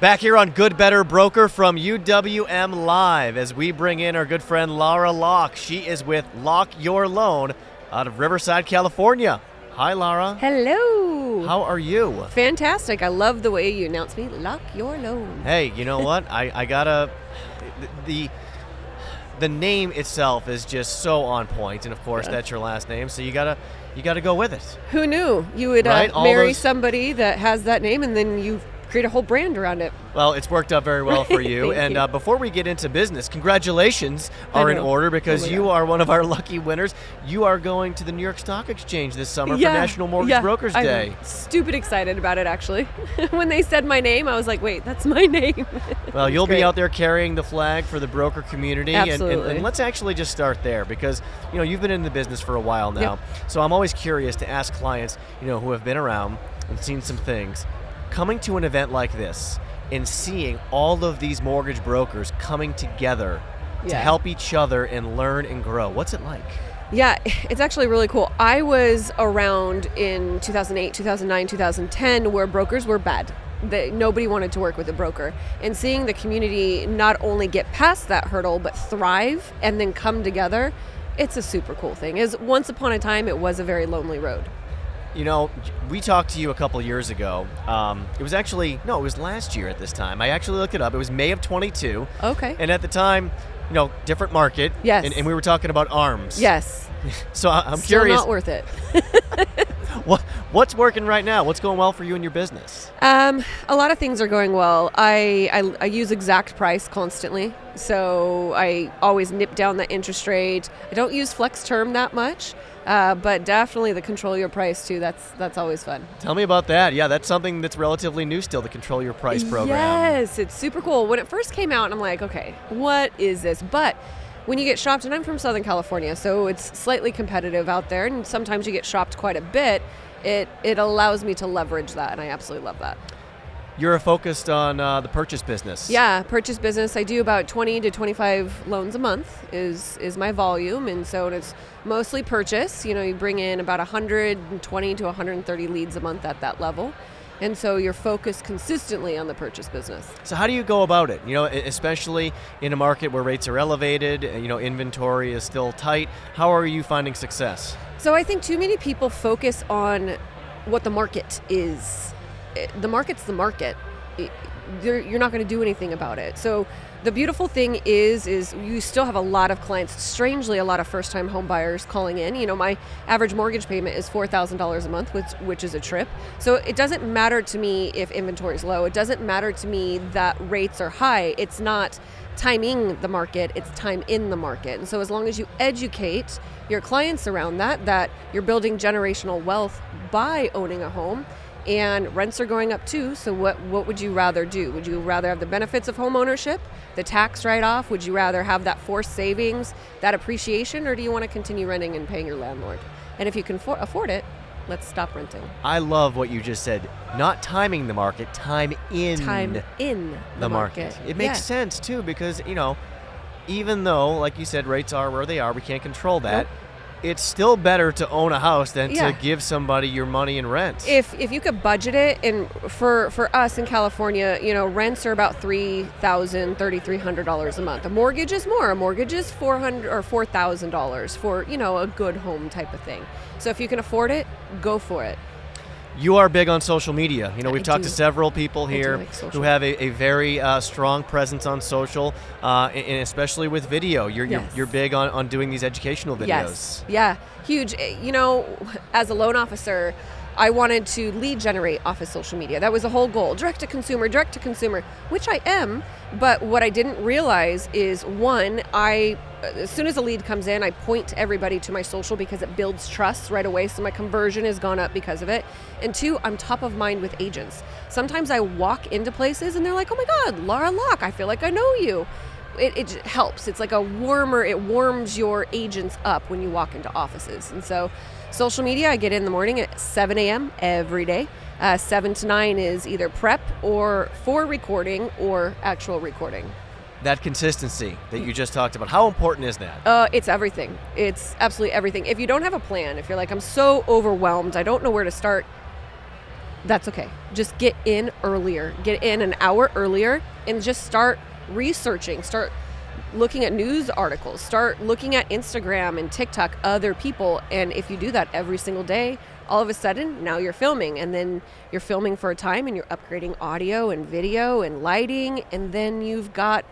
Back here on Good Better Broker from UWM Live as we bring in our good friend Lara Locke. She is with Locke Your Loan out of Riverside, California. Hi, Lara. Hello. How are you? Fantastic. I love the way you announce me. Lock your loan. Hey, you know what? I gotta... The name itself is just so on point, and of course that's your last name, so you gotta go with it. Who knew you would marry somebody that has that name and then you create a whole brand around it? Well, it's worked out very well for you. Thank and you. Before we get into business, congratulations are in order because you are one of our lucky winners. You are going to the New York Stock Exchange this summer for National Mortgage Brokers Day. I'm stupid excited about it, actually. When they said my name, I was like, wait, that's my name. Well, you'll be out there carrying the flag for the broker community. Absolutely. And let's actually just start there because, you've been in the business for a while now. Yep. So I'm always curious to ask clients, who have been around and seen some things, coming to an event like this and seeing all of these mortgage brokers coming together to help each other and learn and grow. What's it like? Yeah, it's actually really cool. I was around in 2008, 2009, 2010 where brokers were bad. Nobody wanted to work with a broker. And seeing the community not only get past that hurdle, but thrive and then come together, it's a super cool thing. Once upon a time, it was a very lonely road. We talked to you a couple years ago. It was last year at this time. I actually looked it up. It was May of 22. Okay. And at the time, different market. Yes. And we were talking about ARMs. Yes. So I'm Still curious. not worth it. What's working right now? What's going well for you in your business? A lot of things are going well. I use exact price constantly. So I always nip down the interest rate. I don't use flex term that much. But definitely the control your price too. That's always fun. Tell me about that. Yeah, that's something that's relatively new still, the control your price program. Yes, it's super cool. When it first came out, I'm like, okay, what is this? But when you get shopped, and I'm from Southern California, so it's slightly competitive out there, and sometimes you get shopped quite a bit, it allows me to leverage that, and I absolutely love that. You're focused on the purchase business. Yeah, purchase business. I do about 20 to 25 loans a month is my volume, and so it's mostly purchase. You bring in about 120 to 130 leads a month at that level, and so you're focused consistently on the purchase business. So how do you go about it? Especially in a market where rates are elevated, inventory is still tight. How are you finding success? So I think too many people focus on what the market is. The market's the market. You're not going to do anything about it. So the beautiful thing is you still have a lot of clients, strangely a lot of first-time home buyers calling in. My average mortgage payment is $4,000 a month, which is a trip. So it doesn't matter to me if inventory is low. It doesn't matter to me that rates are high. It's not timing the market, it's time in the market. And so as long as you educate your clients around that you're building generational wealth by owning a home. And rents are going up too, so what would you rather do? Would you rather have the benefits of home ownership, the tax write-off? Would you rather have that forced savings, that appreciation, or do you want to continue renting and paying your landlord? And if you can afford it, let's stop renting. I love what you just said. Not timing the market, time in the market. It makes sense too because, even though, like you said, rates are where they are, we can't control that. Nope. It's still better to own a house than to give somebody your money in rent. If you could budget it, and for us in California, rents are about $3,300 a month. A mortgage is more. A mortgage is $400 or $4,000 for a good home type of thing. So if you can afford it, go for it. You are big on social media. We've talked to several people here who have a very strong presence on social, and especially with video. You're big on doing these educational videos. Yes, yeah, huge. As a loan officer, I wanted to lead generate off of social media. That was the whole goal, direct to consumer, which I am. But what I didn't realize is, one, as soon as a lead comes in, I point everybody to my social because it builds trust right away. So my conversion has gone up because of it. And two, I'm top of mind with agents. Sometimes I walk into places and they're like, oh my God, Lara Locke, I feel like I know you. It helps. It's like it warms your agents up when you walk into offices. And so social media, I get in the morning at 7 a.m. every day. 7 to 9 is either prep or for recording or actual recording. That consistency that you just talked about, how important is that? It's everything. It's absolutely everything. If you don't have a plan, if you're like, I'm so overwhelmed, I don't know where to start, that's okay. Just get in earlier. Get in an hour earlier and just start researching. Start looking at news articles. Start looking at Instagram and TikTok, other people. And if you do that every single day, all of a sudden, now you're filming. And then you're filming for a time and you're upgrading audio and video and lighting. And then you've got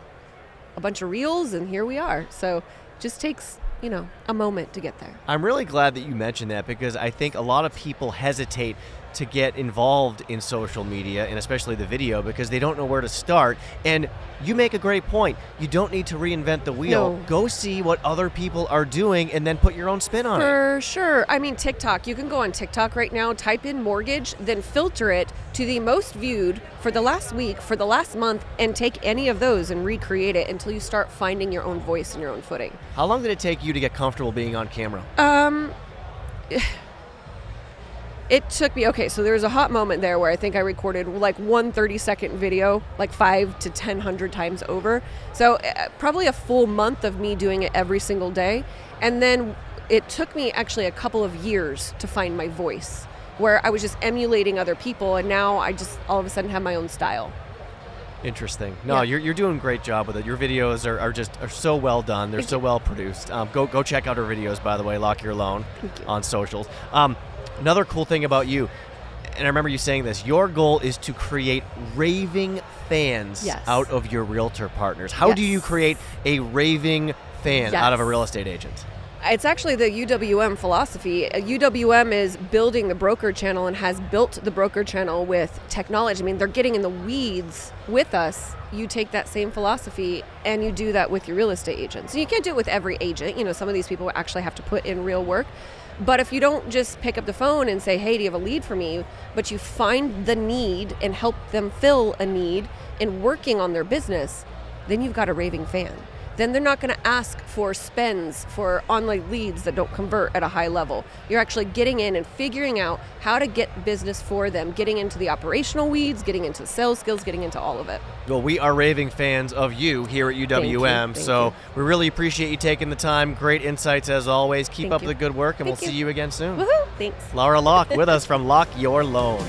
a bunch of reels, and here we are. So it just takes, a moment to get there. I'm really glad that you mentioned that, because I think a lot of people hesitate to get involved in social media, and especially the video, because they don't know where to start. And you make a great point. You don't need to reinvent the wheel. No. Go see what other people are doing and then put your own spin on it. For sure. I mean, TikTok. You can go on TikTok right now, type in mortgage, then filter it to the most viewed for the last week, for the last month, and take any of those and recreate it until you start finding your own voice and your own footing. How long did it take you to get comfortable being on camera? It took me, so there was a hot moment there where I think I recorded like one 30-second video, like 500 to 1,000 times over. So probably a full month of me doing it every single day. And then it took me actually a couple of years to find my voice, where I was just emulating other people, and now I just all of a sudden have my own style. Interesting. No, you're doing a great job with it. Your videos are so well done. They're so well produced. Go check out our videos, by the way, Lock Your Loan on socials. Another cool thing about you, and I remember you saying this, your goal is to create raving fans out of your realtor partners. How do you create a raving fan out of a real estate agent? It's actually the UWM philosophy. UWM is building the broker channel and has built the broker channel with technology. I mean, they're getting in the weeds with us. You take that same philosophy and you do that with your real estate agents. And you can't do it with every agent. Some of these people actually have to put in real work. But if you don't just pick up the phone and say, hey, do you have a lead for me? But you find the need and help them fill a need in working on their business, then you've got a raving fan. Then they're not going to ask for spends for online leads that don't convert at a high level. You're actually getting in and figuring out how to get business for them, getting into the operational weeds, getting into sales skills, getting into all of it. Well, we are raving fans of you here at UWM, so we really appreciate you taking the time. Great insights as always. Keep up the good work, and we'll see you again soon. Woohoo! Thanks. Lara Locke with us from Lock Your Loan.